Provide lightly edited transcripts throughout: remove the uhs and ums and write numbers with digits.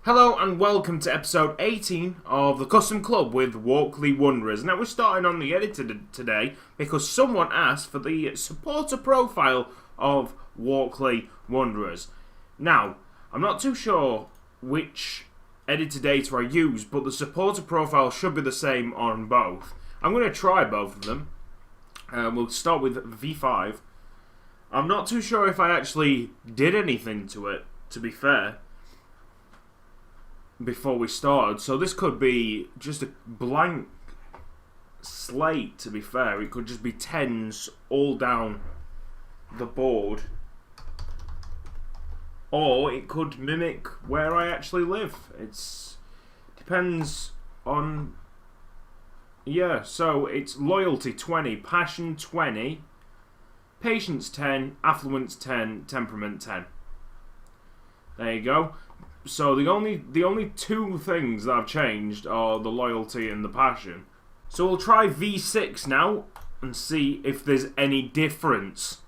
Hello and welcome to episode 18 of the Custom Club with Walkley Wanderers. Now we're starting on the editor today because someone asked for the supporter profile of Walkley Wanderers. Now, I'm not too sure which editor data I use, but the supporter profile should be the same on both. I'm going to try both of them. We'll start with V5. I'm not too sure if I actually did anything to it, to be fair, before we started, so this could be just a blank slate. To be fair, it could just be tens all down the board, or it could mimic where I actually live. It's depends on, yeah. So it's loyalty 20, passion 20, patience 10, affluence 10, temperament 10. There you go. So the only two things that I've changed are the loyalty and the passion. So we'll try V6 now and see if there's any difference.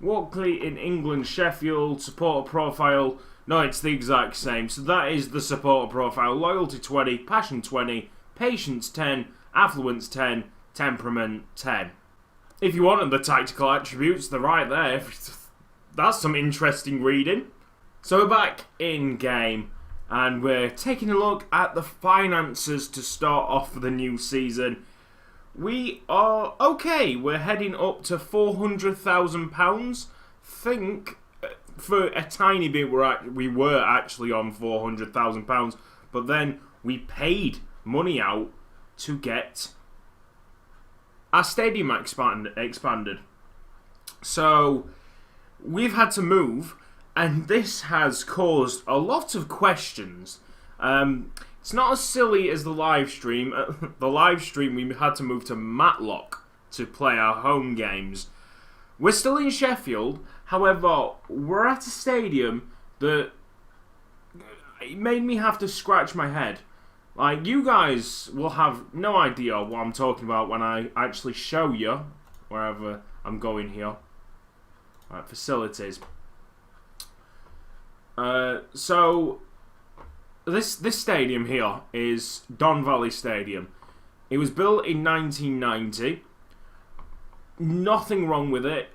Walkley in England, Sheffield, supporter profile. No, it's the exact same. So that is the supporter profile. Loyalty 20, passion 20, patience 10, affluence 10, temperament 10. If you wanted the tactical attributes, they're right there. That's some interesting reading. So we're back in game and we're taking a look at the finances to start off for the new season. We are okay. We're heading up to £400,000. Think for a tiny bit we were actually on £400,000, but then we paid money out to get our stadium expanded. So we've had to move. And this has caused a lot of questions. It's not as silly as the live stream. The live stream, we had to move to Matlock to play our home games. We're still in Sheffield. However, we're at a stadium that it made me have to scratch my head. Like, you guys will have no idea what I'm talking about when I actually show you wherever I'm going here. Right, facilities. So this stadium here is Don Valley Stadium. It was built in 1990. Nothing wrong with it.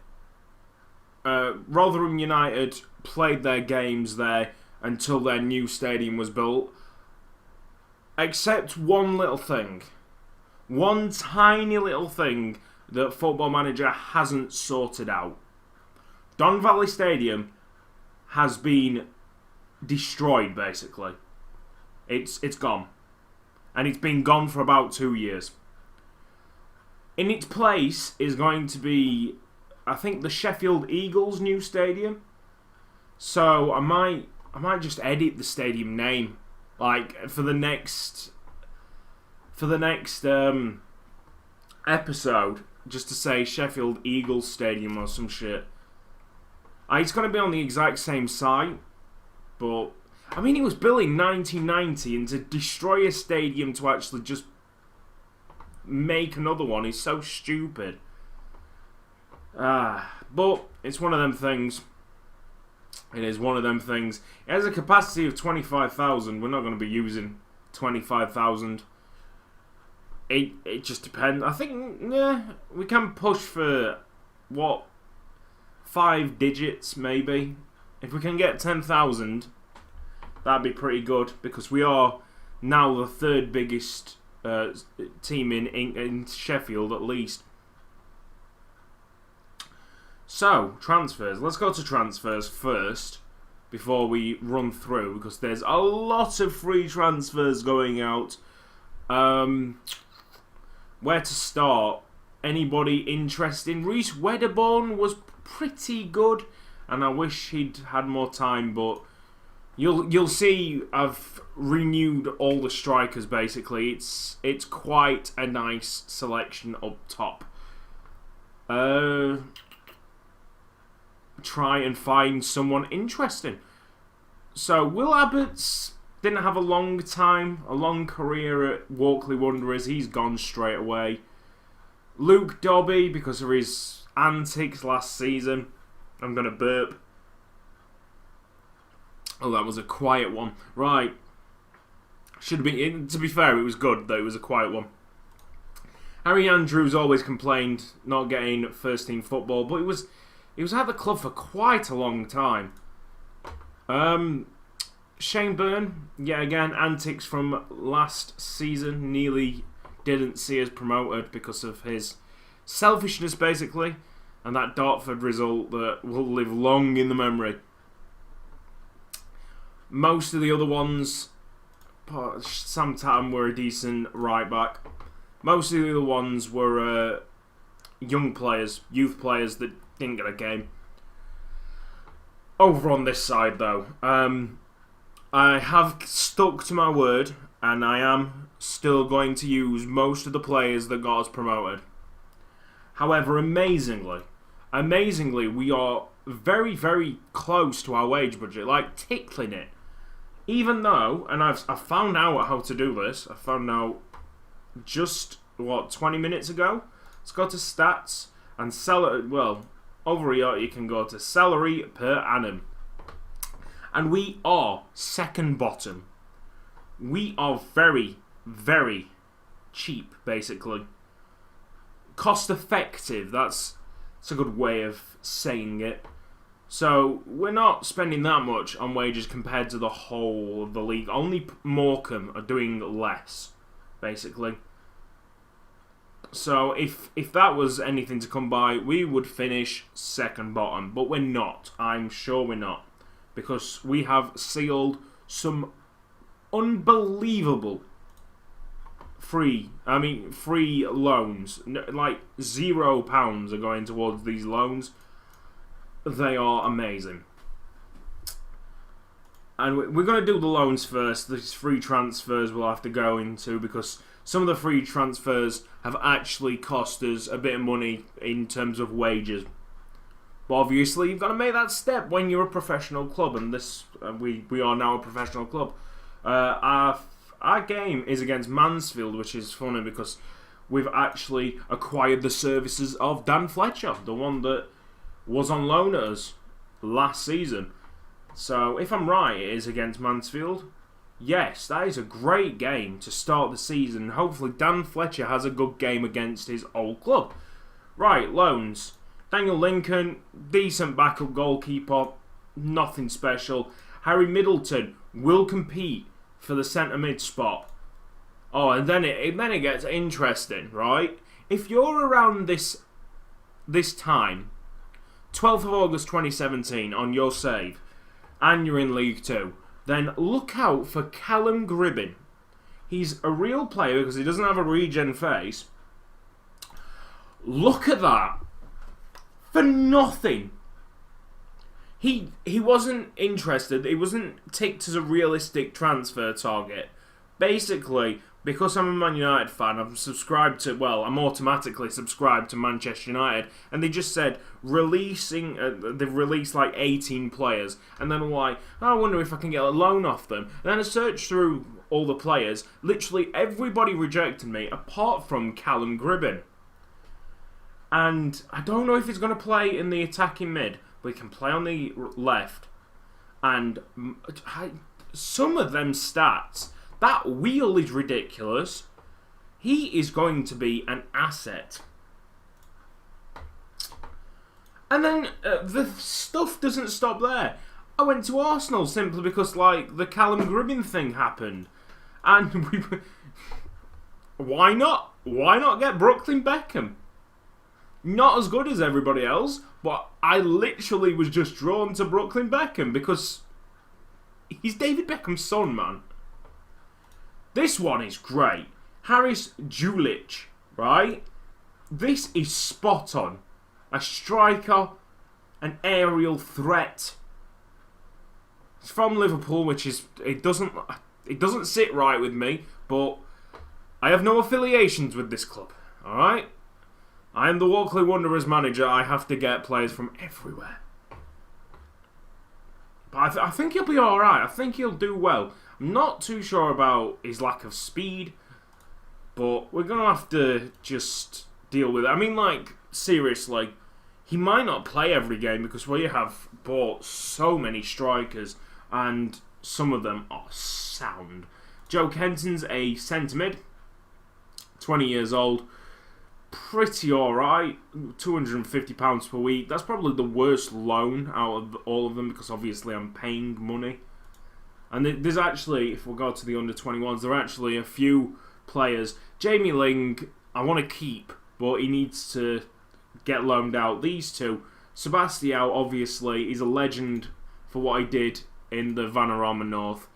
Rotherham United played their games there until their new stadium was built. Except one little thing. One tiny little thing that Football Manager hasn't sorted out. Don Valley Stadium has been destroyed, basically. It's gone. And it's been gone for about 2 years. In its place is going to be, I think, the Sheffield Eagles' new stadium. So I might just edit the stadium name, like for the next episode, just to say Sheffield Eagles Stadium or some shit. It's going to be on the exact same site, but I mean, it was built in 1990, and to destroy a stadium to actually just make another one is so stupid. But it's one of them things. It is one of them things. It has a capacity of 25,000. We're not going to be using 25,000. It just depends. I think we can push for what? 5 digits, maybe. If we can get 10,000, that'd be pretty good, because we are now the third biggest team in Sheffield, at least. So, transfers. Let's go to transfers first, before we run through, because there's a lot of free transfers going out. Where to start? Anybody interesting? Reece Wedderburn was pretty good, and I wish he'd had more time, but you'll see I've renewed all the strikers. Basically, it's quite a nice selection up top. Try and find someone interesting. So Will Abbott's didn't have a long career at Walkley Wanderers. He's gone straight away. Luke Dobby, because of his antics last season. I'm going to burp. Oh, that was a quiet one. Right. Should have been. To be fair, it was good that it was a quiet one. Harry Andrews always complained not getting first team football, but he was at the club for quite a long time. Shane Byrne, yet again, antics from last season, nearly didn't see us promoted because of his selfishness, basically, and that Dartford result that will live long in the memory. Most of the other ones, Sam Tatum were a decent right back. Most of the other ones were young players, youth players that didn't get a game. Over on this side, though, I have stuck to my word, and I am still going to use most of the players that got us promoted. However, amazingly, we are very, very close to our wage budget, like tickling it. Even though, and I've found out how to do this, I found out just, 20 minutes ago? Let's go to stats and over here you can go to salary per annum. And we are second bottom. We are very, very cheap, basically. Cost effective, that's a good way of saying it. So, we're not spending that much on wages compared to the whole of the league. Only Morecambe are doing less, basically. So, if that was anything to come by, we would finish second bottom. But we're not. I'm sure we're not. Because we have sealed some unbelievable free loans. Like £0 are going towards these loans. They are amazing. And we're going to do the loans first. These free transfers we'll have to go into because some of the free transfers have actually cost us a bit of money in terms of wages. But obviously, you've got to make that step when you're a professional club, and we are now a professional club. Our game is against Mansfield, which is funny because we've actually acquired the services of Dan Fletcher, the one that was on loan at us last season. So, if I'm right, it is against Mansfield. Yes, that is a great game to start the season. Hopefully, Dan Fletcher has a good game against his old club. Right, loans. Daniel Lincoln, decent backup goalkeeper, nothing special. Harry Middleton will compete for the centre mid spot. Oh, and then it gets interesting, right? If you're around this time, 12th of August 2017, on your save, and you're in League 2, then look out for Callum Gribbin. He's a real player because he doesn't have a regen face. Look at that. For nothing. He wasn't interested. He wasn't ticked as a realistic transfer target. Basically, because I'm a Man United fan, I'm automatically subscribed to Manchester United, and they just said they've released like 18 players, and then I'm like, I wonder if I can get a loan off them. And then I searched through all the players. Literally everybody rejected me, apart from Callum Gribbin. And I don't know if he's going to play in the attacking mid, but he can play on the left. And some of them stats, that wheel is ridiculous. He is going to be an asset. And then the stuff doesn't stop there. I went to Arsenal simply because the Callum Gribbin thing happened. And why not? Why not get Brooklyn Beckham? Not as good as everybody else, but I literally was just drawn to Brooklyn Beckham because he's David Beckham's son, man. This one is great. Haris Julic, right? This is spot on. A striker, an aerial threat. It's from Liverpool, which is it doesn't sit right with me, but I have no affiliations with this club. All right. I am the Walkley Wanderers manager. I have to get players from everywhere. But I think he'll be alright. I think he'll do well. I'm not too sure about his lack of speed, but we're going to have to just deal with it. I mean, seriously, he might not play every game because we have bought so many strikers and some of them are sound. Joe Kenton's a centre mid, 20 years old. Pretty alright, £250 per week. That's probably the worst loan out of all of them because obviously I'm paying money. And there's actually, if we go to the under-21s, there are actually a few players. Jamie Ling, I want to keep, but he needs to get loaned out. These two, Sebastião, obviously, is a legend for what he did in the Vanarama North.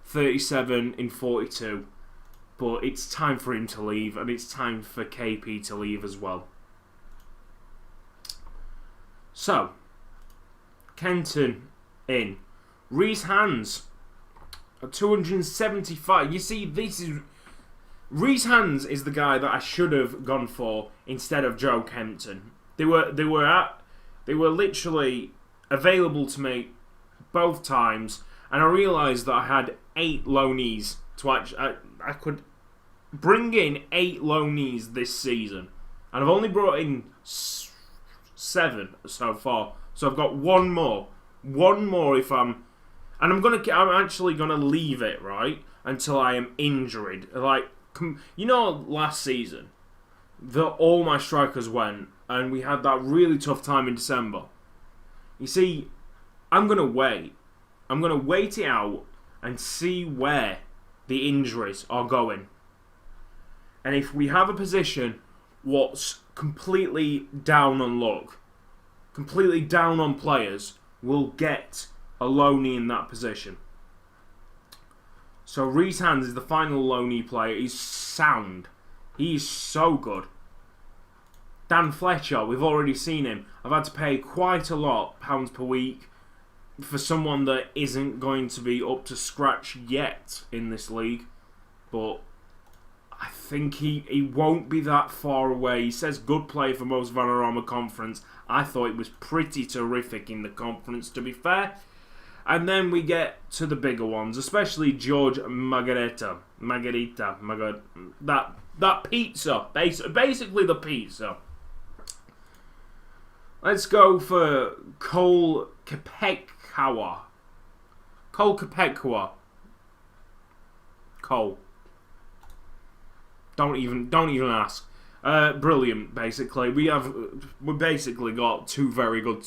37 in 42. But it's time for him to leave, and it's time for KP to leave as well. So, Kenton in. Reece Hands, 275. You see, this is... Reece Hands is the guy that I should have gone for instead of Joe Kenton. They were literally available to me both times, and I realised that I had 8 loanees to actually... I could bring in 8 loanees this season, and I've only brought in 7 so far. So I've got one more if I'm, and I'm actually gonna leave it right until I am injured. Like, you know, last season, all my strikers went, and we had that really tough time in December. You see, I'm gonna wait. I'm gonna wait it out and see where the injuries are going. And if we have a position what's completely down on luck, completely down on players, we'll get a loanee in that position. So Reece Hands is the final loanee player. He's sound. He's so good. Dan Fletcher, we've already seen him. I've had to pay quite a lot, pounds per week, for someone that isn't going to be up to scratch yet in this league. But I think he won't be that far away. He says good play for most Vanarama Conference. I thought it was pretty terrific in the conference, to be fair. And then we get to the bigger ones, especially George Margarita. That pizza. Basically the pizza. Let's go for Cole Kopechua. Cole. Don't even ask. Brilliant, basically. We basically got 2 very good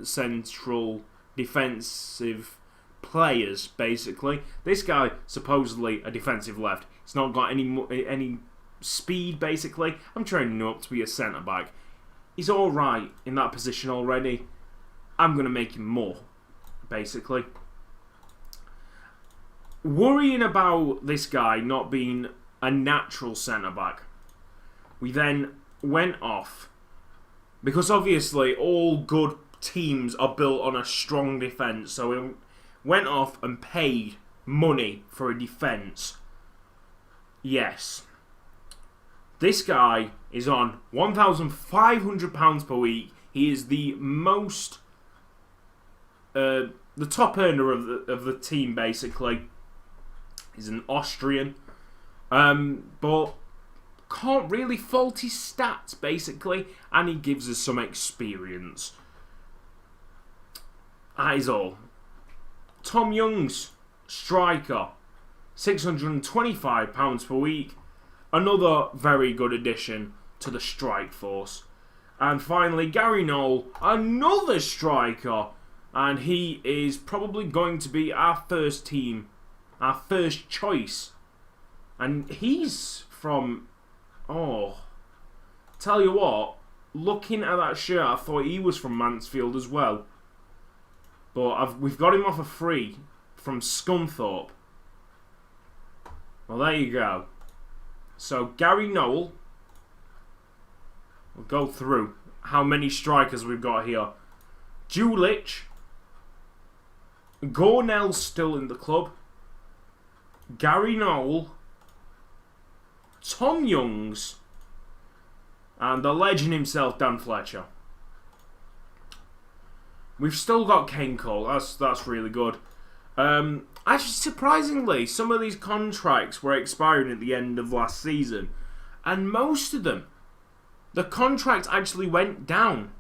central defensive players, basically. This guy, supposedly a defensive left. He's not got any speed, basically. I'm training him up to be a centre-back. He's alright in that position already. I'm going to make him more, basically. Worrying about this guy not being a natural centre-back, we then went off, because obviously all good teams are built on a strong defence, so we went off and paid money for a defence. Yes. This guy is on £1,500 per week. He is the most... the top earner of the team, basically. He's an Austrian. But can't really fault his stats, basically. And he gives us some experience. That is all. Tom Young's striker. £625 per week. Another very good addition to the strike force. And finally, Gary Knoll, another striker. And he is probably going to be our first team, our first choice. And he's from... Oh, tell you what, looking at that shirt, I thought he was from Mansfield as well. But we've got him off a free from Scunthorpe. Well, there you go. So, Gary Knoll. We'll go through how many strikers we've got here. Julich. Gornell's still in the club. Gary Knoll. Tom Youngs. And the legend himself, Dan Fletcher. We've still got Kane Cole. That's really good. Actually, surprisingly, some of these contracts were expiring at the end of last season. And most of them, the contract actually went down.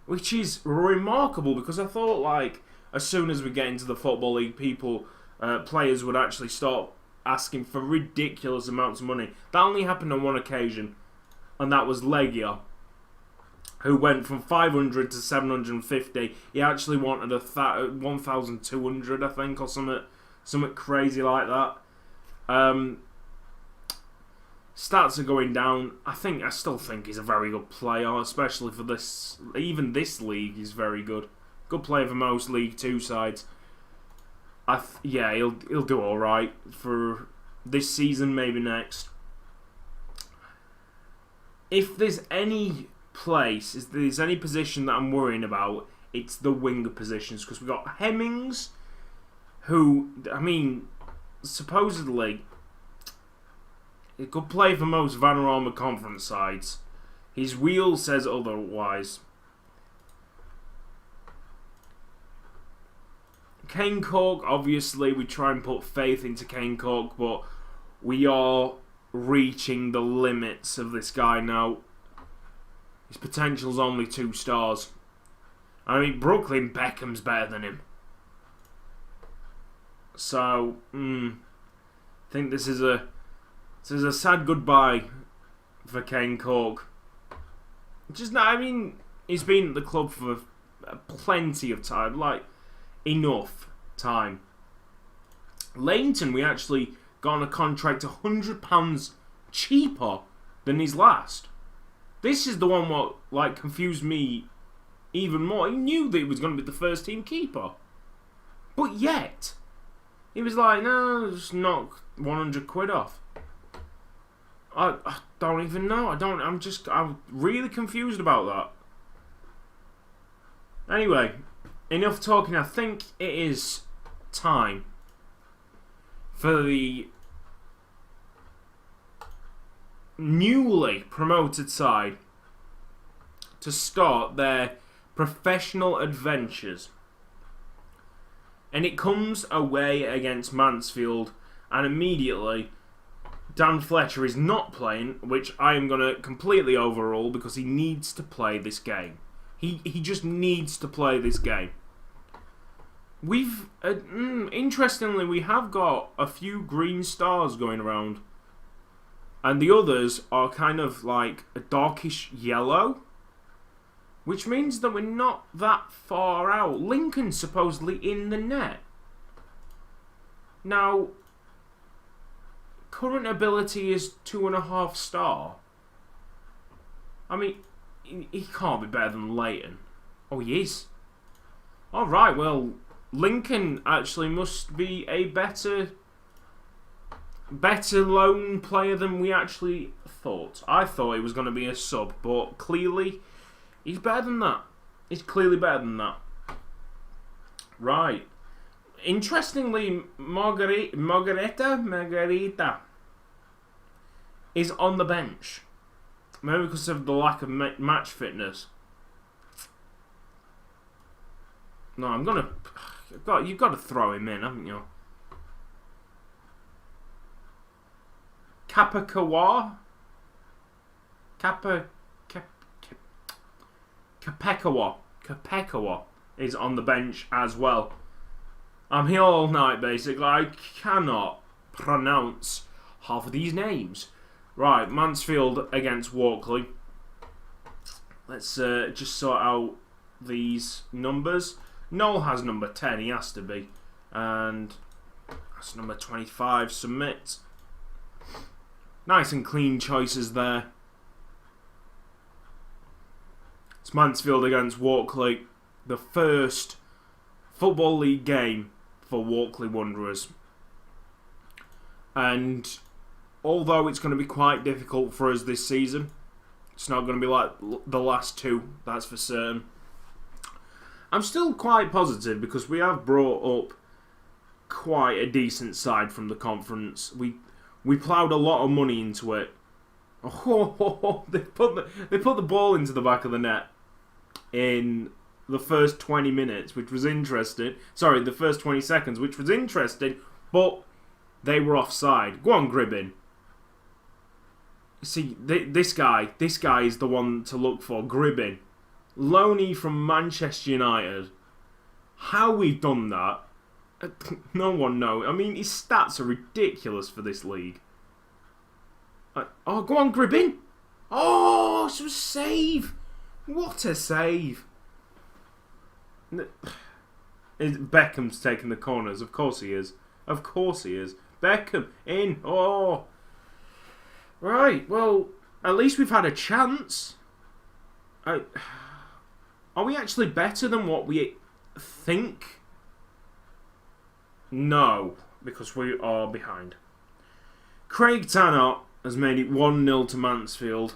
Which is remarkable, because I thought, like, as soon as we get into the Football League, players would actually start asking for ridiculous amounts of money. That only happened on one occasion, and that was Legia, who went from 500 to 750. He actually wanted 1,200, I think, or something crazy like that. Stats are going down. I still think he's a very good player, especially for this. Even this league, he's very good. Good player for most League 2 sides. Yeah, he'll do all right for this season, maybe next. If there's any place, if there's any position that I'm worrying about, it's the winger positions, because we've got Hemmings, who, I mean, supposedly he could play for most Vanarama Conference sides. His wheel says otherwise. Kane Cork, obviously, we try and put faith into Kane Cork, but we are reaching the limits of this guy now. His potential's only 2 stars. I mean, Brooklyn Beckham's better than him. So, I think this is a sad goodbye for Kane Cork. Just, I mean, he's been at the club for plenty of time, like enough time. Leighton, we actually got on a contract £100 cheaper than his last. This is the one what like confused me even more. He knew that he was going to be the first team keeper, but yet he was like, no, just knock 100 quid off. I don't even know. I'm really confused about that. Anyway, enough talking. I think it is time for the newly promoted side to start their professional adventures. And it comes away against Mansfield, and immediately Dan Fletcher is not playing, which I am going to completely overrule because he needs to play this game. He just needs to play this game. We've interestingly, we have got a few green stars going around, and the others are kind of like a darkish yellow, which means that we're not that far out. Lincoln's supposedly in the net. Now, current ability is 2.5 star. I mean, he can't be better than Leighton. Oh, he is. Alright, well, Lincoln actually must be a better lone player than we actually thought. I thought he was going to be a sub, but clearly he's better than that. He's clearly better than that. Right. Interestingly, Margarita is on the bench. Maybe because of the lack of match fitness. No, I'm gonna. You've got to throw him in, haven't you? Kapekawa is on the bench as well. I'm here all night, basically. I cannot pronounce half of these names. Right, Mansfield against Walkley. Let's just sort out these numbers. Noel has number 10, he has to be. And that's number 25, submit. Nice and clean choices there. It's Mansfield against Walkley. The first Football League game for Walkley Wanderers. And although it's going to be quite difficult for us this season, it's not going to be like the last two, that's for certain. I'm still quite positive because we have brought up quite a decent side from the conference. We ploughed a lot of money into it. Oh, they put the ball into the back of the net in the first 20 minutes, which was interesting. Sorry, the first 20 seconds, which was interesting, but they were offside. Go on, Gribbin. See, this guy is the one to look for, Gribbin. Loney from Manchester United. How we've done that No one knows. I mean, his stats are ridiculous for this league. Oh, go on, Gribbin. Oh, it was a save. What a save. Beckham's taking the corners. Of course he is. Of course he is. Beckham, in. Oh. Right, well, at least we've had a chance. Are we actually better than what we think? No, because we are behind. Craig Tanner has made it 1-0 to Mansfield.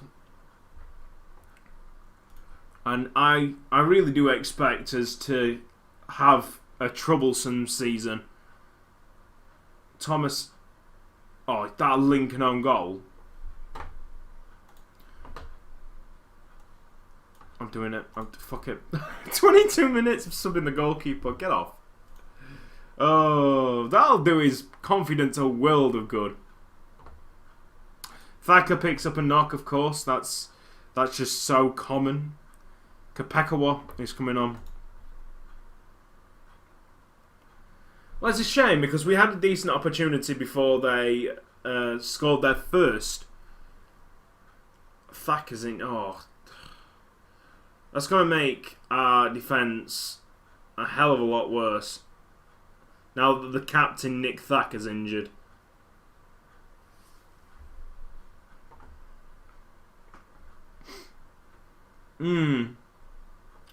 And I really do expect us to have a troublesome season. Thomas... Oh, that Lincoln own goal. I'm doing it. Fuck it. 22 minutes of subbing the goalkeeper. Get off. Oh, that'll do his confidence a world of good. Thacker picks up a knock, of course. That's just so common. Kapekawa is coming on. Well, it's a shame because we had a decent opportunity before they scored their first. Thacker's in. Oh, that's going to make our defence a hell of a lot worse. Now that the captain, Nick Thacker's injured.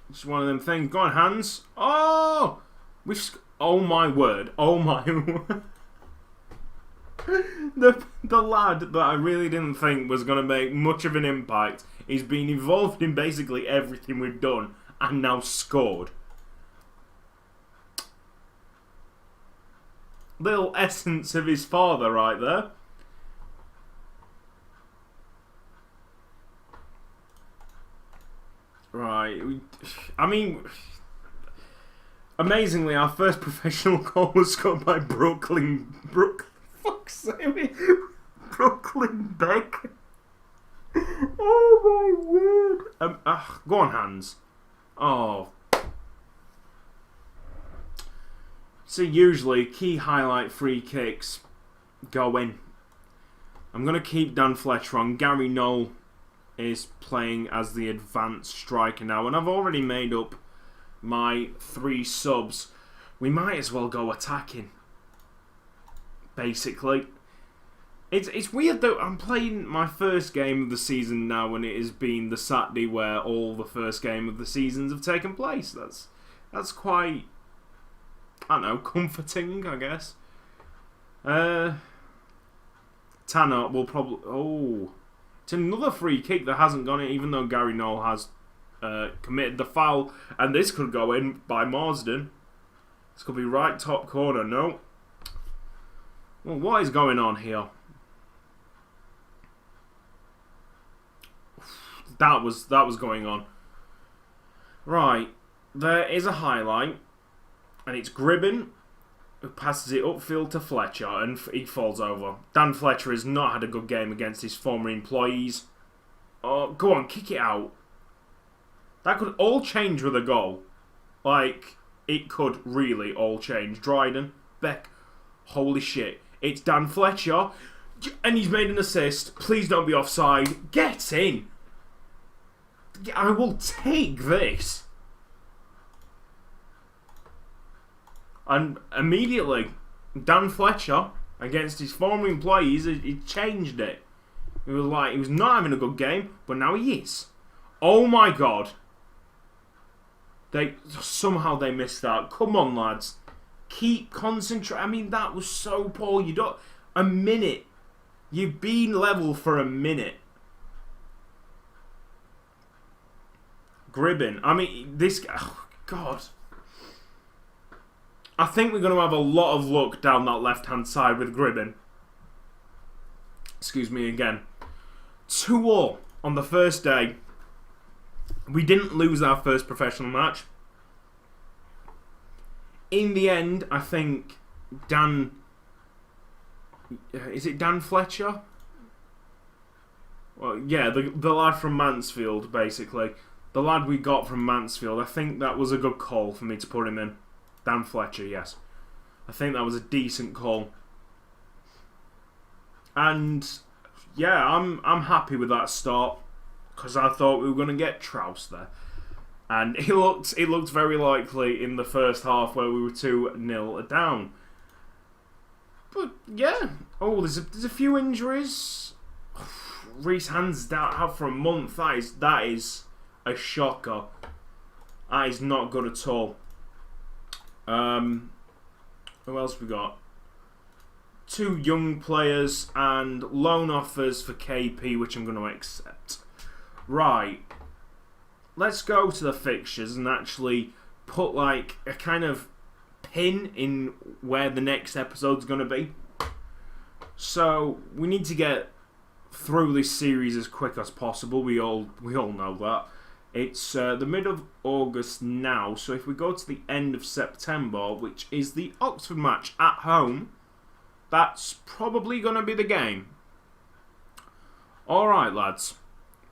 It's one of them things. Go on, Hans. Oh! Oh my word. Oh my word. The lad that I really didn't think was going to make much of an impact. He's been involved in basically everything we've done and now scored. Little essence of his father right there. Right. I mean, amazingly, our first professional goal was scored by Brooklyn Beck. Oh my word. Go on, Hans. Oh. So usually, key highlight free kicks go in. I'm going to keep Dan Fletcher on. Gary Knoll is playing as the advanced striker now. And I've already made up my 3 subs. We might as well go attacking. Basically. It's weird though. I'm playing my first game of the season now, and it has been the Saturday where all the first game of the seasons have taken place. That's quite, I don't know, comforting, I guess. Tanner will probably... Oh, it's another free kick that hasn't gone in, even though Gary Knoll has committed the foul. And this could go in by Marsden. This could be right top corner. No. Well, what is going on here? That was going on. Right. There is a highlight. And it's Gribbin who passes it upfield to Fletcher, and he falls over. Dan Fletcher has not had a good game against his former employees. Oh, go on, kick it out. That could all change with a goal. Like, it could really all change. Dryden, Beck, holy shit. It's Dan Fletcher, and he's made an assist. Please don't be offside. Get in. I will take this. And immediately, Dan Fletcher, against his former employees, he changed it. He was not having a good game, but now he is. Oh my god. Somehow they missed that. Come on, lads. Keep concentrating. I mean, that was so poor. A minute. You've been level for a minute. Gribbin. I mean, this guy... Oh, God. I think we're going to have a lot of luck down that left-hand side with Gribbin. Excuse me again. 2-2 on the first day. We didn't lose our first professional match. In the end, I think Dan... Is it Dan Fletcher? Well, yeah, the lad from Mansfield, basically. The lad we got from Mansfield. I think that was a good call for me to put him in. Dan Fletcher, yes. I think that was a decent call. And yeah, I'm happy with that start because I thought we were going to get trounced there. And it looked very likely in the first half where we were 2-0 down. But yeah, there's a few injuries. Reece Hand's out for a month. That is a shocker. That is not good at all. Who else we got? 2 young players and loan offers for KP, which I'm going to accept. Right. Let's go to the fixtures and actually put like a kind of pin in where the next episode's going to be. So we need to get through this series as quick as possible. We all know that. It's the mid of August now, so if we go to the end of September, which is the Oxford match at home, that's probably going to be the game. Alright lads,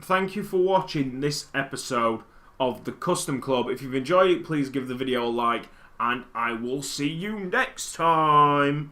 thank you for watching this episode of the Custom Club. If you've enjoyed it, please give the video a like, and I will see you next time.